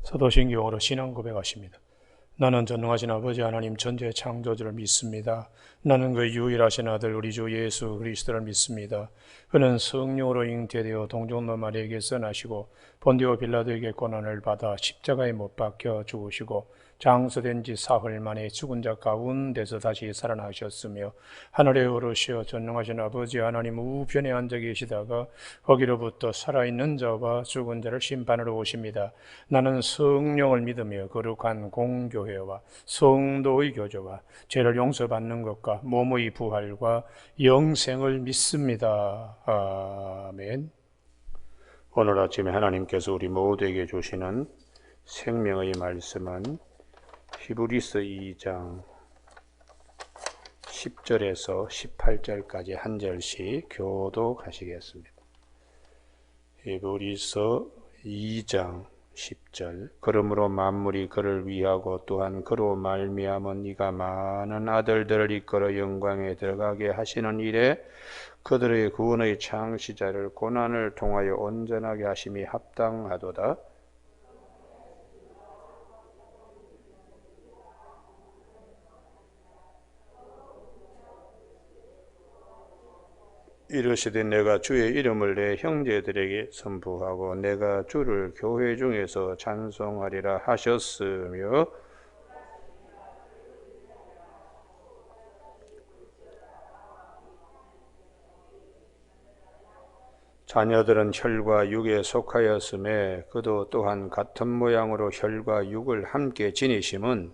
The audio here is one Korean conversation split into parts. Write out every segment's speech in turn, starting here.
사도신경으로 신앙 고백하십니다. 나는 전능하신 아버지 하나님 전지의 창조주를 믿습니다. 나는 그 유일하신 아들 우리 주 예수 그리스도를 믿습니다. 그는 성령으로 잉태되어 동정노 마리아에게서 나시고 본디오 빌라도에게 고난을 받아 십자가에 못 박혀 죽으시고 장서된 지 사흘 만에 죽은 자 가운데서 다시 살아나셨으며 하늘에 오르시어 전능하신 아버지 하나님 우편에 앉아 계시다가 거기로부터 살아있는 자와 죽은 자를 심판하러 오십니다. 나는 성령을 믿으며 거룩한 공교회와 성도의 교제와 죄를 용서받는 것과 몸의 부활과 영생을 믿습니다. 아멘. 오늘 아침에 하나님께서 우리 모두에게 주시는 생명의 말씀은 히브리서 2장 10절에서 18절까지 한 절씩 교독하시겠습니다. 히브리서 2장 10절. 그러므로 만물이 그를 위하고 또한 그로 말미암은 이가 많은 아들들을 이끌어 영광에 들어가게 하시는 일에 그들의 구원의 창시자를 고난을 통하여 온전하게 하심이 합당하도다. 이르시되 내가 주의 이름을 내 형제들에게 선포하고 내가 주를 교회 중에서 찬송하리라 하셨으며 자녀들은 혈과 육에 속하였음에 그도 또한 같은 모양으로 혈과 육을 함께 지니심은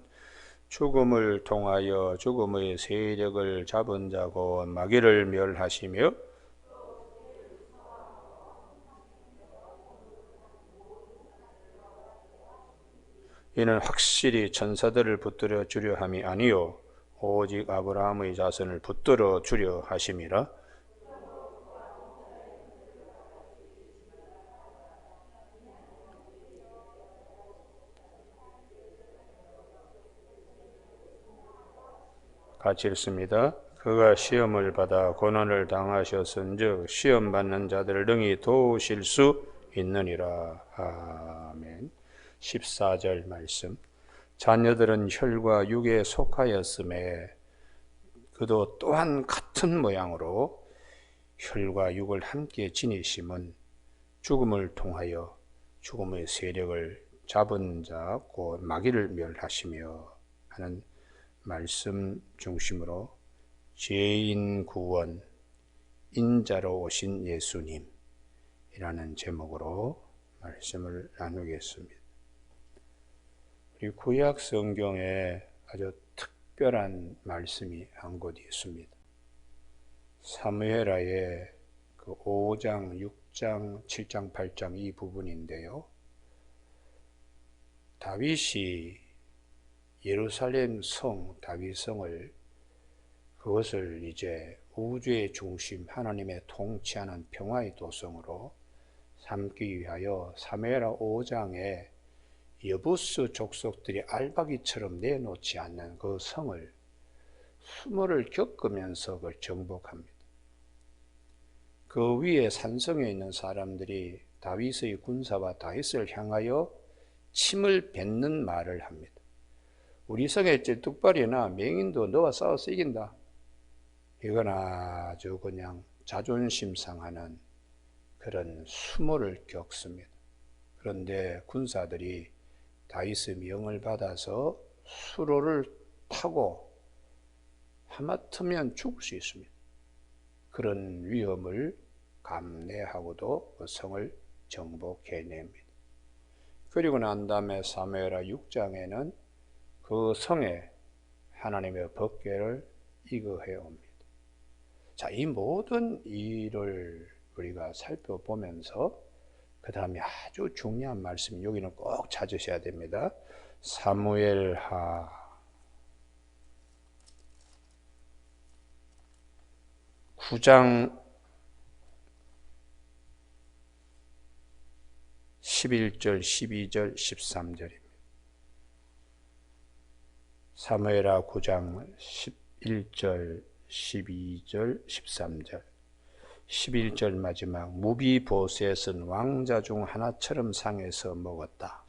죽음을 통하여 죽음의 세력을 잡은 자고 마귀를 멸하시며 이는 확실히 천사들을 붙들어 주려 함이 아니요 오직 아브라함의 자손을 붙들어 주려 하심이라. 같이 읽습니다. 그가 시험을 받아 고난을 당하셨은즉 시험 받는 자들을 능히 도우실 수 있느니라. 아멘. 14절 말씀. 자녀들은 혈과 육에 속하였음에 그도 또한 같은 모양으로 혈과 육을 함께 지니심은 죽음을 통하여 죽음의 세력을 잡은 자 곧 마귀를 멸하시며 하는 말씀 중심으로 죄인 구원, 인자로 오신 예수님이라는 제목으로 말씀을 나누겠습니다. 우리 구약 성경에 아주 특별한 말씀이 한 곳이 있습니다. 사무엘하의 그 5장, 6장, 7장, 8장 이 부분인데요. 다윗이 예루살렘 성, 다윗성을 그것을 이제 우주의 중심 하나님의 통치하는 평화의 도성으로 삼기 위하여 사무엘하 5장에 여부스 족속들이 알박이처럼 내놓지 않는 그 성을 수모를 겪으면서 그걸 정복합니다. 그 위에 산성에 있는 사람들이 다윗의 군사와 다윗을 향하여 침을 뱉는 말을 합니다. 우리 성에 찔뚝발이나 맹인도 너와 싸워서 이긴다. 이건 아주 그냥 자존심 상하는 그런 수모를 겪습니다. 그런데 군사들이 다윗의 명을 받아서 수로를 타고 하마터면 죽을 수 있습니다. 그런 위험을 감내하고도 그 성을 정복해냅니다. 그리고 난 다음에 사무엘하 6장에는 그 성에 하나님의 법궤를 이거해 옵니다. 자, 이 모든 일을 우리가 살펴보면서 그 다음에 아주 중요한 말씀 여기는 꼭 찾으셔야 됩니다. 사무엘하 9장 11절, 12절, 13절입니다. 사무엘하 9장 11절, 12절, 13절 11절 마지막 무비보셋은 왕자 중 하나처럼 상에서 먹었다.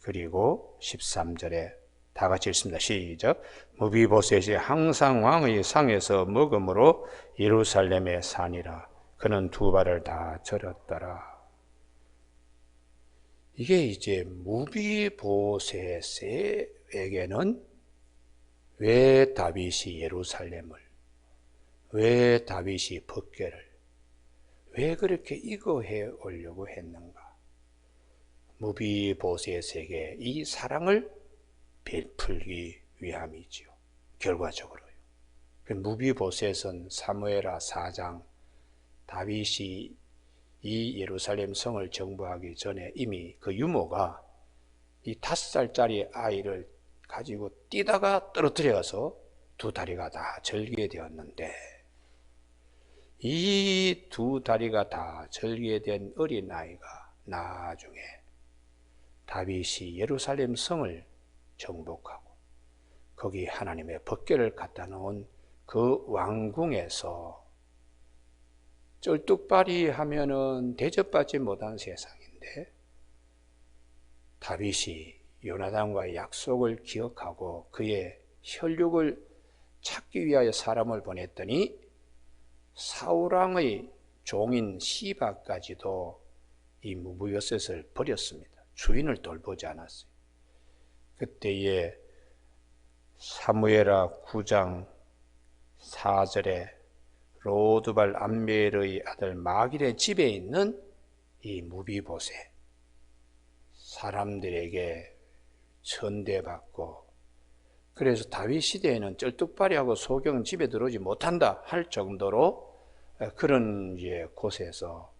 그리고 13절에 다 같이 읽습니다. 시작. 무비보셋이 항상 왕의 상에서 먹음으로 예루살렘에 사니라. 그는 두 발을 다 절었더라. 이게 이제 무비보셋에게는 왜 다윗이 예루살렘을, 왜 다윗이 법궤를, 왜 그렇게 이거해 오려고 했는가? 무비보셋에게 이 사랑을 베풀기 위함이지요. 결과적으로요. 무비보셋은 사무엘하 4장 다윗이 이 예루살렘 성을 정복하기 전에 이미 그 유모가 이 5살짜리 아이를 가지고 뛰다가 떨어뜨려서 두 다리가 다 절개되었는데, 이 두 다리가 다 절개된 어린아이가 나중에 다윗이 예루살렘 성을 정복하고 거기 하나님의 법궤를 갖다 놓은 그 왕궁에서 쩔뚝발이 하면은 대접받지 못한 세상인데, 다윗이 요나단과의 약속을 기억하고 그의 혈육을 찾기 위하여 사람을 보냈더니 사울왕의 종인 시바까지도 이 무비보셋을 버렸습니다. 주인을 돌보지 않았어요. 그때에 사무엘하 9장 4절에 로드발 암멜의 아들 마길의 집에 있는 이 무비보셋, 사람들에게 천대받고, 그래서 다윗 시대에는 쩔뚝발이하고 소경 집에 들어오지 못한다 할 정도로 그런 곳에서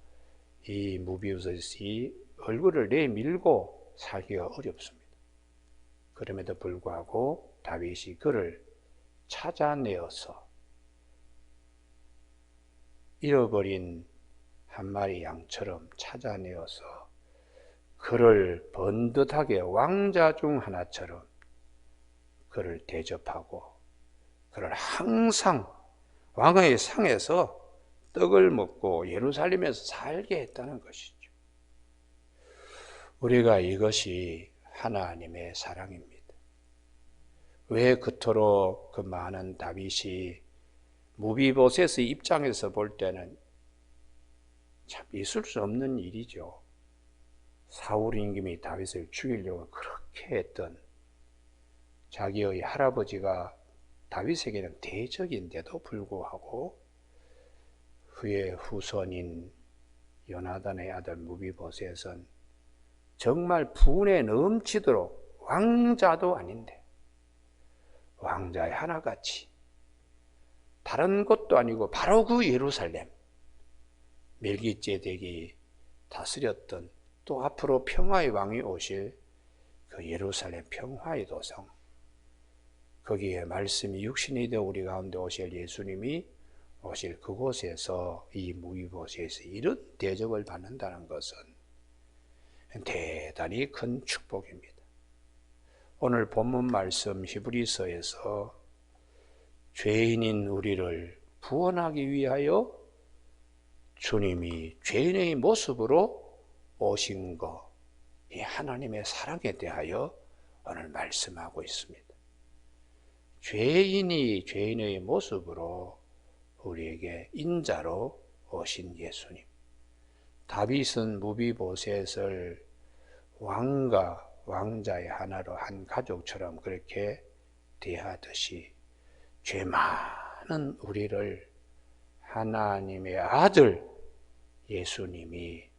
이 무비보셋이 얼굴을 내밀고 살기가 어렵습니다. 그럼에도 불구하고 다윗이 그를 찾아내어서 잃어버린 한 마리 양처럼 찾아내어서 그를 번듯하게 왕자 중 하나처럼 그를 대접하고 그를 항상 왕의 상에서 떡을 먹고 예루살렘에서 살게 했다는 것이죠. 우리가 이것이 하나님의 사랑입니다. 왜 그토록 그 많은 다윗이 무비보셋의 입장에서 볼 때는 참 있을 수 없는 일이죠. 사울 임금이 다윗을 죽이려고 그렇게 했던, 자기의 할아버지가 다윗에게는 대적인데도 불구하고 그의 후손인 요나단의 아들 무비보셋은 정말 분에 넘치도록 왕자도 아닌데 왕자의 하나같이, 다른 곳도 아니고 바로 그 예루살렘, 멜기ጼ덱이 다스렸던, 또 앞으로 평화의 왕이 오실 그 예루살렘 평화의 도성, 거기에 말씀이 육신이 되어 우리 가운데 오실 예수님이 오실 그곳에서 이 무비보셋이 이런 대접을 받는다는 것은 대단히 큰 축복입니다. 오늘 본문 말씀 히브리서에서 죄인인 우리를 구원하기 위하여 주님이 죄인의 모습으로 오신 것, 이 하나님의 사랑에 대하여 오늘 말씀하고 있습니다. 죄인이 죄인의 모습으로 우리에게 인자로 오신 예수님. 다윗은 무비보셋을 왕과 왕자의 하나로 한 가족처럼 그렇게 대하듯이 죄 많은 우리를 하나님의 아들 예수님이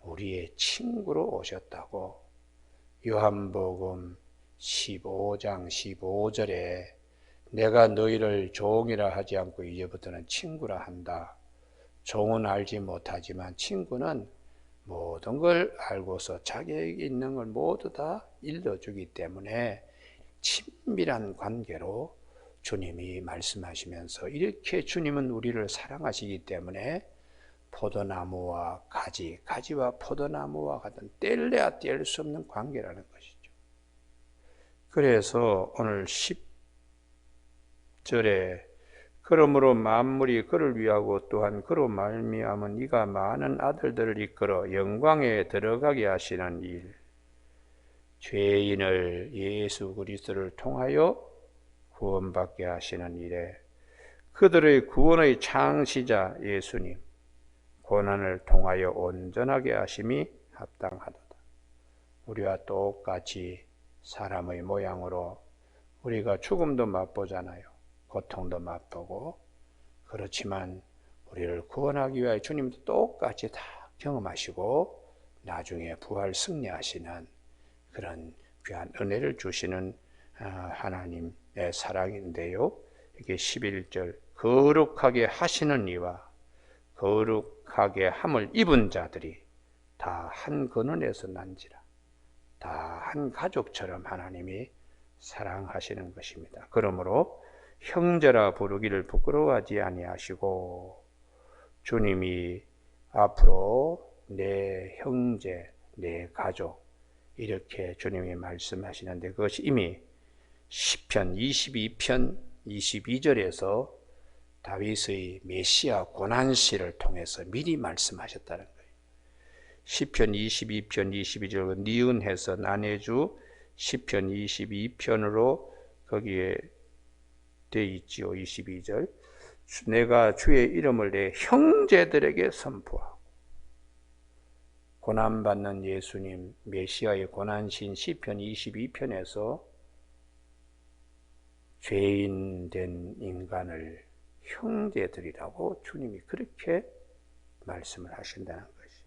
우리의 친구로 오셨다고 요한복음 15장 15절에 내가 너희를 종이라 하지 않고 이제부터는 친구라 한다. 종은 알지 못하지만 친구는 모든 걸 알고서 자기에게 있는 걸 모두 다 일러주기 때문에 친밀한 관계로 주님이 말씀하시면서, 이렇게 주님은 우리를 사랑하시기 때문에 포도나무와 가지, 가지와 포도나무와 같은 뗄래야 뗄 수 없는 관계라는 것이죠. 그래서 오늘 10절에 그러므로 만물이 그를 위하고 또한 그로 말미암은 이가 많은 아들들을 이끌어 영광에 들어가게 하시는 일, 죄인을 예수 그리스도를 통하여 구원받게 하시는 일에 그들의 구원의 창시자 예수님 고난을 통하여 온전하게 하심이 합당하도다. 우리와 똑같이 사람의 모양으로 우리가 죽음도 맛보잖아요. 고통도 맛보고. 그렇지만 우리를 구원하기 위하여 주님도 똑같이 다 경험하시고 나중에 부활 승리하시는 그런 귀한 은혜를 주시는 하나님의 사랑인데요. 이게 11절 거룩하게 하시는 이와 거룩하게 함을 입은 자들이 다 한 근원에서 난지라. 다 한 가족처럼 하나님이 사랑하시는 것입니다. 그러므로 형제라 부르기를 부끄러워하지 아니하시고 주님이 앞으로 내 형제, 내 가족 이렇게 주님이 말씀하시는데 그것이 이미 시편 22편 22절에서 다윗의 메시아 고난시를 통해서 미리 말씀하셨다는 거예요. 시편 22편 22절 니은해서 난해주 시편 22편으로 거기에 돼 있지요. 22절 내가 주의 이름을 내 형제들에게 선포하고 고난받는 예수님 메시아의 고난신 시편 22편에서 죄인 된 인간을 형제들이라고 주님이 그렇게 말씀을 하신다는 것이.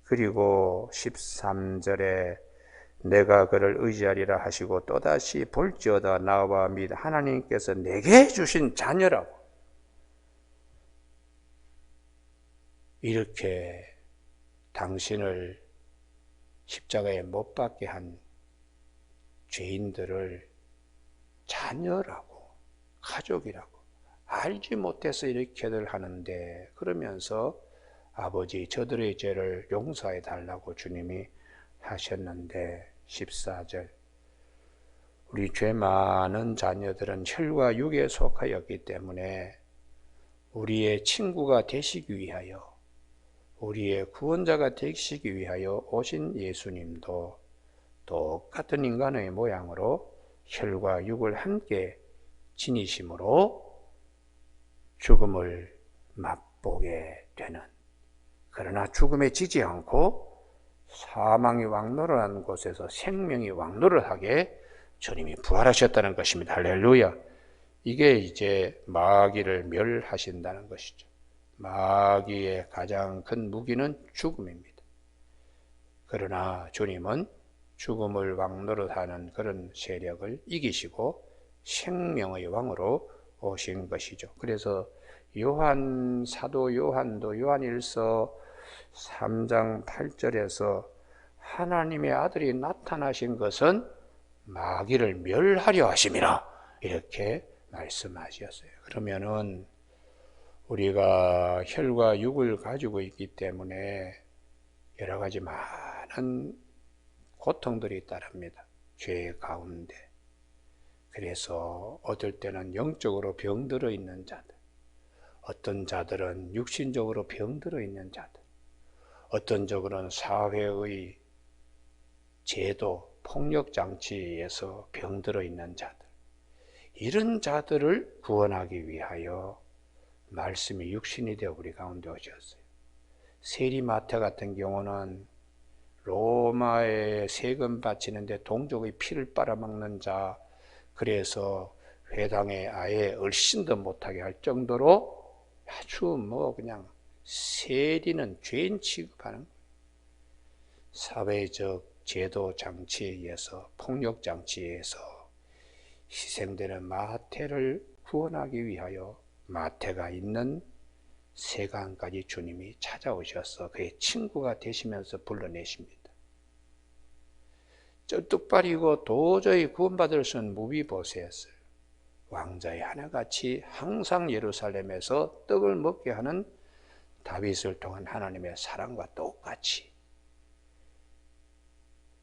그리고 13절에 내가 그를 의지하리라 하시고 또다시 볼지어다 나와 및 하나님께서 내게 주신 자녀라고 이렇게 당신을 십자가에 못 박게 한 죄인들을 자녀라고 가족이라고 알지 못해서 이렇게들 하는데 그러면서 아버지 저들의 죄를 용서해 달라고 주님이 하셨는데 14절 우리 죄 많은 자녀들은 혈과 육에 속하였기 때문에 우리의 친구가 되시기 위하여 우리의 구원자가 되시기 위하여 오신 예수님도 똑같은 인간의 모양으로 혈과 육을 함께 지니심으로 죽음을 맛보게 되는 그러나 죽음에 지지 않고 사망이 왕노릇한 곳에서 생명이 왕노릇하게 주님이 부활하셨다는 것입니다. 할렐루야. 이게 이제 마귀를 멸하신다는 것이죠. 마귀의 가장 큰 무기는 죽음입니다. 그러나 주님은 죽음을 왕노릇하는 그런 세력을 이기시고 생명의 왕으로 오신 것이죠. 그래서 사도 요한도 요한일서 3장 8절에서 하나님의 아들이 나타나신 것은 마귀를 멸하려 하심이라 이렇게 말씀하셨어요. 그러면은 우리가 혈과 육을 가지고 있기 때문에 여러 가지 많은 고통들이 따릅니다. 죄 가운데. 그래서 어떨 때는 영적으로 병들어 있는 자들, 어떤 자들은 육신적으로 병들어 있는 자들, 어떤 적으로는 사회의 제도, 폭력장치에서 병들어 있는 자들, 이런 자들을 구원하기 위하여 말씀이 육신이 되어 우리 가운데 오셨어요. 세리마태 같은 경우는 로마에 세금 바치는데 동족의 피를 빨아먹는 자, 그래서 회당에 아예 얼씬도 못하게 할 정도로 아주 그냥 세리는 죄인 취급하는 사회적 제도 장치에 의해서 폭력 장치에 의해서 희생되는 마태를 구원하기 위하여 마태가 있는 세간까지 주님이 찾아오셔서 그의 친구가 되시면서 불러내십니다. 쩔뚝발이고 도저히 구원받을 수 없는 무비보셋을 왕자의 하나같이 항상 예루살렘에서 떡을 먹게 하는 다윗을 통한 하나님의 사랑과 똑같이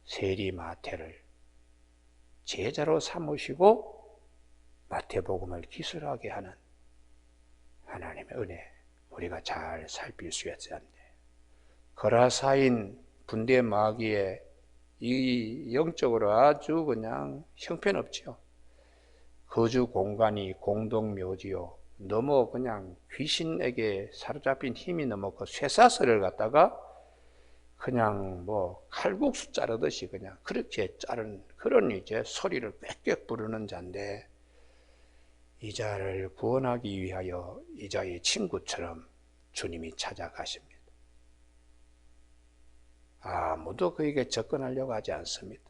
세리 마태를 제자로 삼으시고 마태복음을 기술하게 하는 하나님의 은혜 우리가 잘 살필 수 있어야 합니다. 거라사인 분대 마귀의 이 영적으로 아주 그냥 형편없지요. 거주 공간이 공동묘지요. 너무 그냥 귀신에게 사로잡힌 힘이 너무 그 쇠사슬을 갖다가 그냥 뭐 칼국수 자르듯이 그냥 그렇게 자른 그런 이제 소리를 꽥꽥 부르는 자인데, 이 자를 구원하기 위하여 이 자의 친구처럼 주님이 찾아가십니다. 아무도 그에게 접근하려고 하지 않습니다.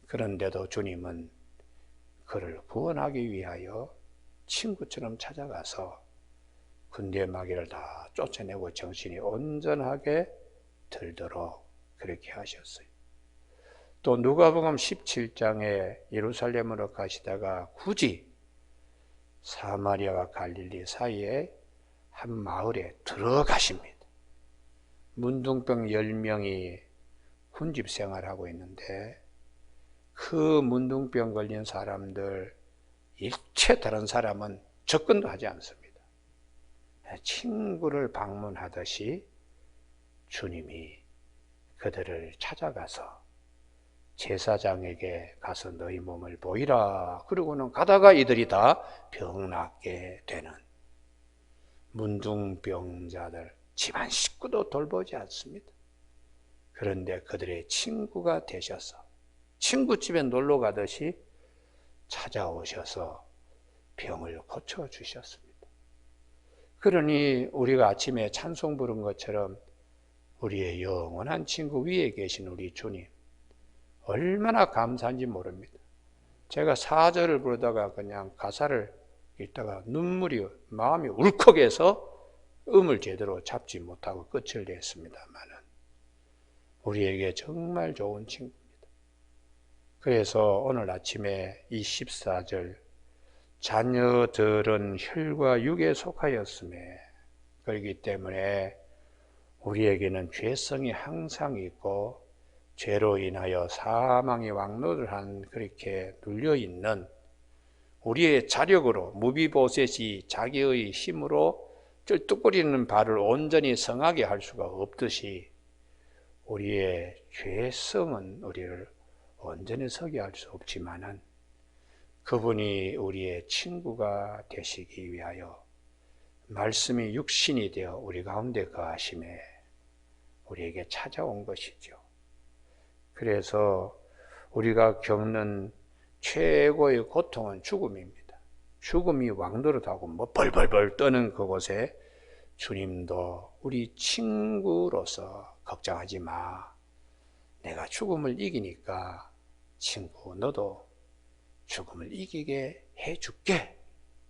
그런데도 주님은 그를 구원하기 위하여 친구처럼 찾아가서 군대 마귀를 다 쫓아내고 정신이 온전하게 들도록 그렇게 하셨어요. 또 누가복음 17장에 예루살렘으로 가시다가 굳이 사마리아와 갈릴리 사이에 한 마을에 들어가십니다. 문둥병 10명이 군집 생활하고 있는데, 그 문둥병 걸린 사람들 일체 다른 사람은 접근도 하지 않습니다. 친구를 방문하듯이 주님이 그들을 찾아가서 제사장에게 가서 너희 몸을 보이라. 그러고는 가다가 이들이 다 병낫게 되는 문둥병자들, 집안 식구도 돌보지 않습니다. 그런데 그들의 친구가 되셔서 친구 집에 놀러 가듯이 찾아오셔서 병을 고쳐주셨습니다. 그러니 우리가 아침에 찬송 부른 것처럼 우리의 영원한 친구 위에 계신 우리 주님, 얼마나 감사한지 모릅니다. 제가 4절을 부르다가 그냥 가사를 읽다가 눈물이 마음이 울컥해서 음을 제대로 잡지 못하고 끝을 냈습니다만은, 우리에게 정말 좋은 친구입니다. 그래서 오늘 아침에 이 14절, 자녀들은 혈과 육에 속하였음에, 그렇기 때문에 우리에게는 죄성이 항상 있고 죄로 인하여 사망의 왕노를 한 그렇게 눌려있는, 우리의 자력으로 무비보셋이 자기의 힘으로 쩔뚝거리는 발을 온전히 성하게 할 수가 없듯이 우리의 죄성은 우리를 온전히 서게 할 수 없지만은, 그분이 우리의 친구가 되시기 위하여 말씀이 육신이 되어 우리 가운데 거하심에 우리에게 찾아온 것이죠. 그래서 우리가 겪는 최고의 고통은 죽음입니다. 죽음이 왕노릇하고 뭐 벌벌벌 떠는 그곳에 주님도 우리 친구로서 걱정하지 마. 내가 죽음을 이기니까 친구 너도 죽음을 이기게 해줄게.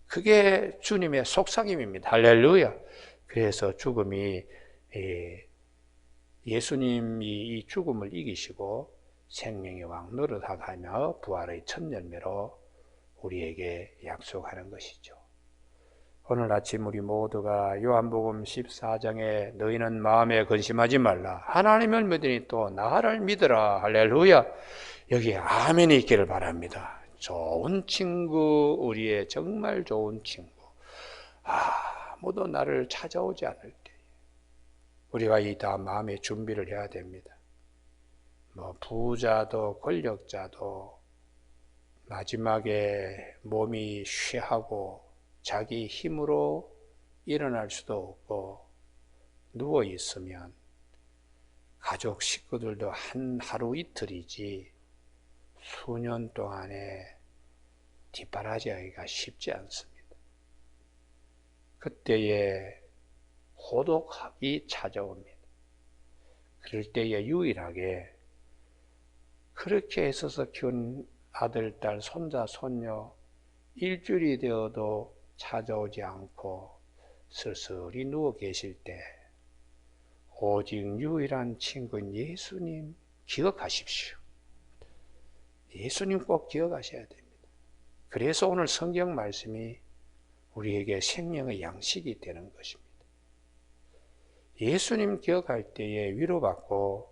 그게 주님의 속삭임입니다. 할렐루야. 그래서 죽음이, 예수님이 이 죽음을 이기시고 생명의 왕 노릇하며 부활의 첫 열매로 우리에게 약속하는 것이죠. 오늘 아침 우리 모두가 요한복음 14장에 너희는 마음에 근심하지 말라. 하나님을 믿으니 또 나를 믿으라. 할렐루야. 여기에 아멘이 있기를 바랍니다. 좋은 친구, 우리의 정말 좋은 친구. 아무도 나를 찾아오지 않을 때 우리가 이 다 마음의 준비를 해야 됩니다. 뭐 부자도 권력자도 마지막에 몸이 쉬하고 자기 힘으로 일어날 수도 없고 누워 있으면 가족 식구들도 한 하루 이틀이지 수년 동안에 뒷바라지하기가 쉽지 않습니다. 그때에 고독함이 찾아옵니다. 그럴 때에 유일하게 그렇게 애써서 키운 아들, 딸, 손자, 손녀 일주일이 되어도 찾아오지 않고 쓸쓸히 누워 계실 때 오직 유일한 친구인 예수님 기억하십시오. 예수님 꼭 기억하셔야 됩니다. 그래서 오늘 성경 말씀이 우리에게 생명의 양식이 되는 것입니다. 예수님 기억할 때에 위로받고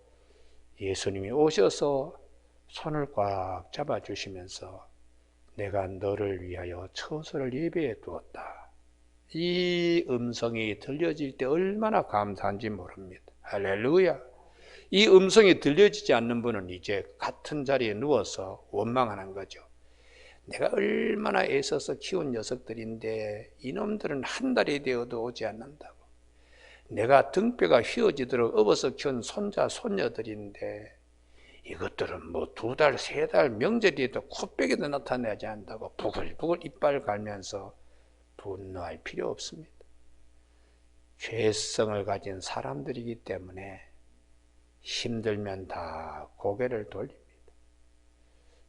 예수님이 오셔서 손을 꽉 잡아주시면서 내가 너를 위하여 처소를 예배해 두었다. 이 음성이 들려질 때 얼마나 감사한지 모릅니다. 할렐루야. 이 음성이 들려지지 않는 분은 이제 같은 자리에 누워서 원망하는 거죠. 내가 얼마나 애써서 키운 녀석들인데 이놈들은 한 달이 되어도 오지 않는다고. 내가 등뼈가 휘어지도록 업어서 키운 손자 손녀들인데 이것들은 뭐 2달, 3달 명절에도 코빼기도 나타나지 않는다고 부글부글 이빨 갈면서 분노할 필요 없습니다. 죄성을 가진 사람들이기 때문에 힘들면 다 고개를 돌립니다.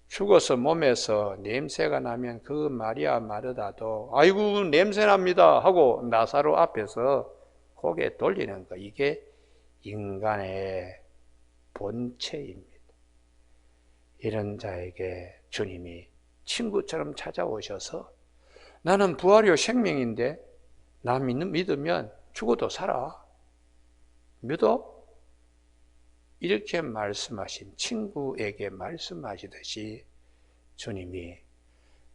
죽어서 몸에서 냄새가 나면 그 마리아 마르다도 아이고 냄새납니다 하고 나사로 앞에서 고개 돌리는 거, 이게 인간의 본체입니다. 이런 자에게 주님이 친구처럼 찾아오셔서 나는 부활이요 생명인데 나 믿으면 죽어도 살아. 믿어? 이렇게 말씀하신 친구에게 말씀하시듯이 주님이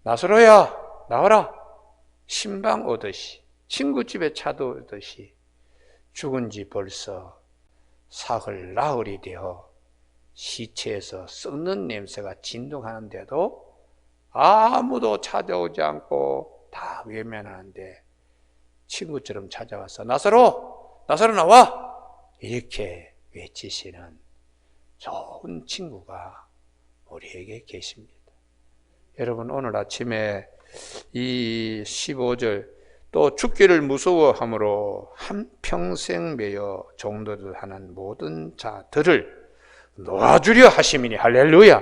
나사로야 나와라, 신방 오듯이 친구 집에 찾아오듯이 죽은 지 벌써 사흘 나흘이 되어 시체에서 썩는 냄새가 진동하는데도 아무도 찾아오지 않고 다 외면하는데 친구처럼 찾아와서 나사로 나와 이렇게 외치시는 좋은 친구가 우리에게 계십니다. 여러분 오늘 아침에 이 15절 또 죽기를 무서워함으로 한평생 매여 종도를 하는 모든 자들을 놓아주려 하심이니 할렐루야.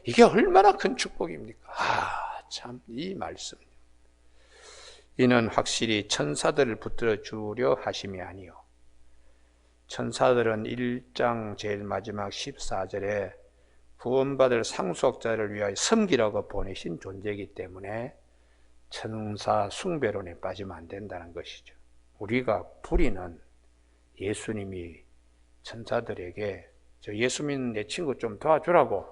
이게 얼마나 큰 축복입니까? 참 이 말씀. 이는 확실히 천사들을 붙들어 주려 하심이 아니요. 천사들은 1장 제일 마지막 14절에 구원받을 상속자를 위하여 섬기라고 보내신 존재이기 때문에 천사 숭배론에 빠지면 안 된다는 것이죠. 우리가 부리는 예수님이 천사들에게 저 예수 믿는 내 친구 좀 도와주라고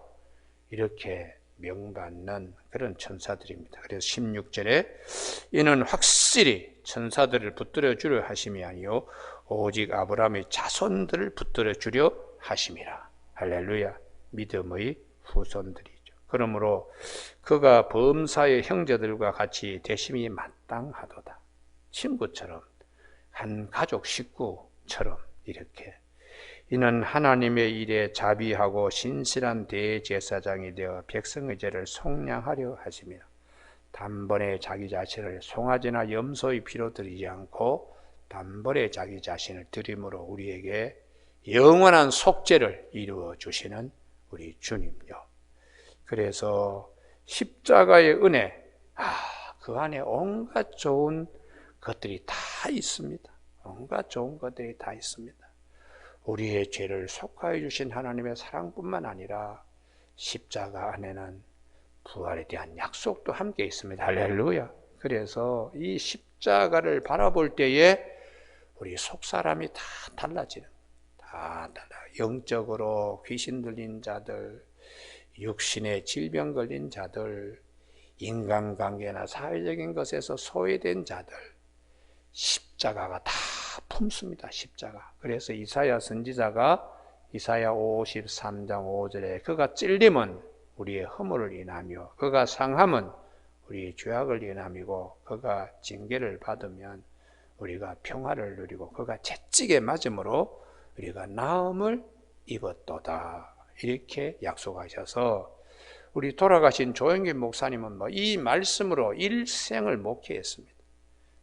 이렇게 명받는 그런 천사들입니다. 그래서 16절에 이는 확실히 천사들을 붙들어 주려 하심이 아니요 오직 아브라함의 자손들을 붙들어 주려 하심이라. 할렐루야. 믿음의 후손들이죠. 그러므로 그가 범사의 형제들과 같이 되심이 마땅하도다. 친구처럼 한 가족 식구처럼 이렇게. 이는 하나님의 일에 자비하고 신실한 대제사장이 되어 백성의 죄를 속량하려 하시며 단번에 자기 자신을 송아지나 염소의 피로 드리지 않고 단번에 자기 자신을 드림으로 우리에게 영원한 속죄를 이루어 주시는 우리 주님요. 그래서 십자가의 은혜, 그 안에 온갖 좋은 것들이 다 있습니다. 온갖 좋은 것들이 다 있습니다. 우리의 죄를 속하여 주신 하나님의 사랑뿐만 아니라 십자가 안에는 부활에 대한 약속도 함께 있습니다. 할렐루야. 그래서 이 십자가를 바라볼 때에 우리 속사람이 다 달라지는, 다 달라. 영적으로 귀신 들린 자들, 육신의 질병 걸린 자들, 인간관계나 사회적인 것에서 소외된 자들, 십자가가 다 품습니다. 십자가. 그래서 이사야 선지자가 이사야 53장 5절에 그가 찔림은 우리의 허물을 인하며 그가 상함은 우리의 죄악을 인함이고 그가 징계를 받으면 우리가 평화를 누리고 그가 채찍에 맞음으로 우리가 나음을 입었도다. 이렇게 약속하셔서 우리 돌아가신 조영길 목사님은 이 말씀으로 일생을 목회했습니다.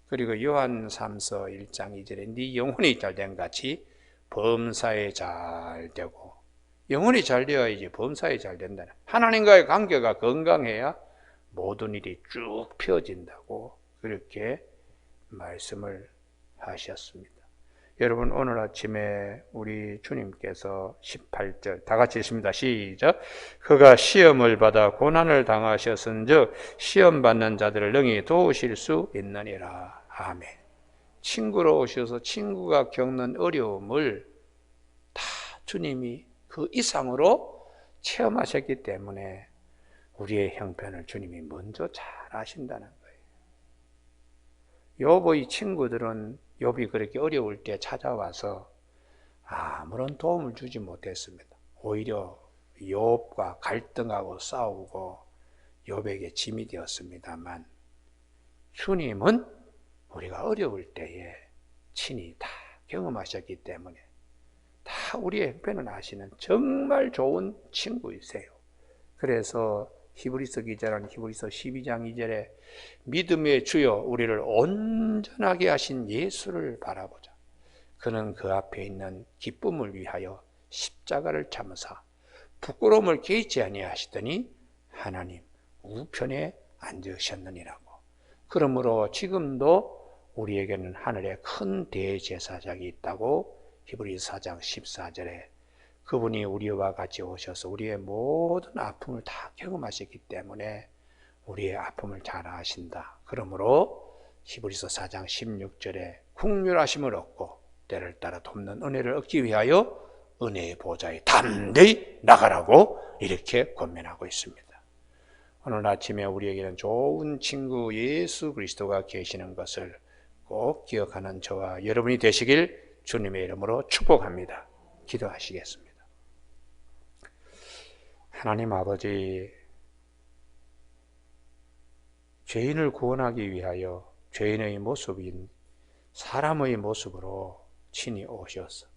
그리고 요한 3서 1장 2절에 네 영혼이 잘된 같이 범사에 잘 되고, 영혼이 잘 되어야지 범사에 잘 된다는, 하나님과의 관계가 건강해야 모든 일이 쭉 펴진다고 그렇게 말씀을 하셨습니다. 여러분 오늘 아침에 우리 주님께서 18절 다 같이 읽습니다. 시작. 그가 시험을 받아 고난을 당하셨은즉 시험 받는 자들을 능히 도우실 수 있느니라. 아멘. 친구로 오셔서 친구가 겪는 어려움을 다 주님이 그 이상으로 체험하셨기 때문에 우리의 형편을 주님이 먼저 잘 아신다는 거예요. 욥의 친구들은 욥이 그렇게 어려울 때 찾아와서 아무런 도움을 주지 못했습니다. 오히려 욥과 갈등하고 싸우고 욥에게 짐이 되었습니다만, 주님은 우리가 어려울 때에 친히 다 경험하셨기 때문에 다 우리의 형편을 아시는 정말 좋은 친구이세요. 그래서 히브리서 기자는 히브리서 12장 2절에 믿음의 주여 우리를 온전하게 하신 예수를 바라보자. 그는 그 앞에 있는 기쁨을 위하여 십자가를 참으사 부끄러움을 개의치 아니하시더니 하나님 우편에 앉으셨느니라고. 그러므로 지금도 우리에게는 하늘에 큰 대제사장이 있다고 히브리서 4장 14절에 그분이 우리와 같이 오셔서 우리의 모든 아픔을 다 경험하셨기 때문에 우리의 아픔을 잘 아신다. 그러므로 히브리서 4장 16절에 긍휼하심을 얻고 때를 따라 돕는 은혜를 얻기 위하여 은혜의 보좌에 담대히 나가라고 이렇게 권면하고 있습니다. 오늘 아침에 우리에게는 좋은 친구 예수 그리스도가 계시는 것을 꼭 기억하는 저와 여러분이 되시길 주님의 이름으로 축복합니다. 기도하시겠습니다. 하나님 아버지, 죄인을 구원하기 위하여 죄인의 모습인 사람의 모습으로 친히 오셔서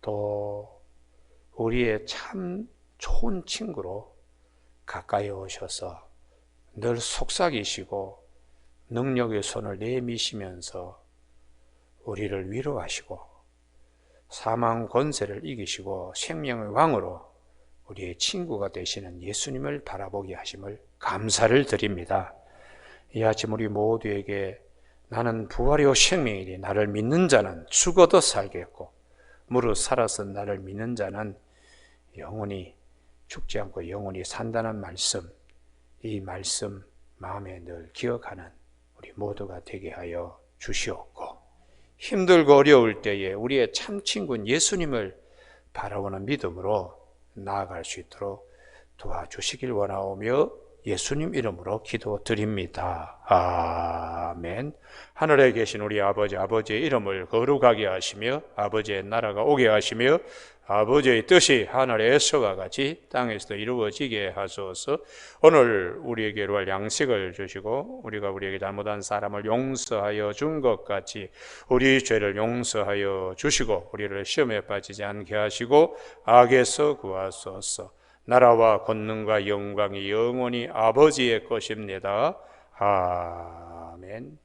또 우리의 참 좋은 친구로 가까이 오셔서 늘 속삭이시고 능력의 손을 내미시면서 우리를 위로하시고 사망 권세를 이기시고 생명의 왕으로 우리의 친구가 되시는 예수님을 바라보게 하심을 감사를 드립니다. 이 아침 우리 모두에게 나는 부활이요 생명이니 나를 믿는 자는 죽어도 살겠고 무릇 살아서 나를 믿는 자는 영원히 죽지 않고 영원히 산다는 말씀, 이 말씀 마음에 늘 기억하는 우리 모두가 되게 하여 주시옵고 힘들고 어려울 때에 우리의 참 친구인 예수님을 바라보는 믿음으로 나아갈 수 있도록 도와주시길 원하오며 예수님 이름으로 기도드립니다. 아멘. 하늘에 계신 우리 아버지, 아버지의 이름을 거룩하게 하시며 아버지의 나라가 오게 하시며 아버지의 뜻이 하늘에서와 같이 땅에서도 이루어지게 하소서. 오늘 우리에게 이루어질 양식을 주시고 우리가 우리에게 잘못한 사람을 용서하여 준 것 같이 우리 죄를 용서하여 주시고 우리를 시험에 빠지지 않게 하시고 악에서 구하소서. 나라와 권능과 영광이 영원히 아버지의 것입니다. 아멘.